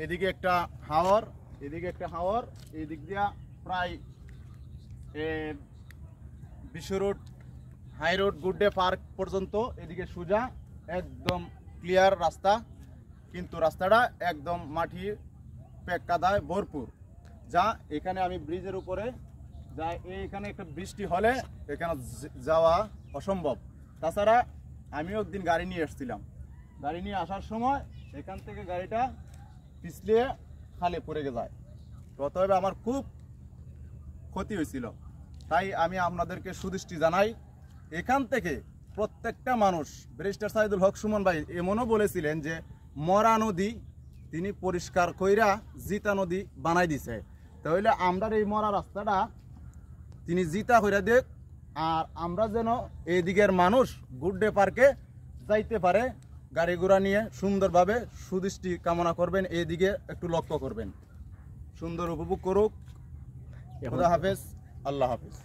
এদিকে একটা হাওর, এদিকে একটা হাওর, এই দিক দিয়া প্রায় Biswa road, high road, good day park পর্যন্ত এদিকে সোজা একদম ক্লিয়ার রাস্তা, কিন্তু রাস্তাটা একদম মাটি পেক কাদায় ভরপুর। যা এখানে আমি ব্রিজের উপরে যা, এইখানে একটা বৃষ্টি হলে এখানে যাওয়া অসম্ভব। তাছাড়া আমিও একদিন গাড়ি নিয়ে এসেছিলাম, গাড়ি নিয়ে আসার সময় এখান থেকে গাড়িটা পিছলিয়ে খালে পড়ে যায়, অতএব আমার খুব ক্ষতি হয়েছিল। তাই আমি আপনাদেরকে সুদৃষ্টি জানাই, এখান থেকে প্রত্যেকটা মানুষ, ব্যারিস্টার সাইদুল হক সুমন ভাই এমনও বলেছিলেন যে মরা নদী তিনি পরিষ্কার কইরা জিতা নদী বানাই দিছে, তাহলে আমরা এই মরা রাস্তাটা তিনি জিতা কইরা দেখ, আর আমরা যেন এই দিকের মানুষ গুড ডে পার্কে যাইতে পারে গাড়ি ঘোড়া নিয়ে সুন্দরভাবে। সুদৃষ্টি কামনা করবেন, এই দিকে একটু লক্ষ্য করবেন, সুন্দর উপভোগ করুক। খোদা হাফেজ, আল্লাহ হাফেজ।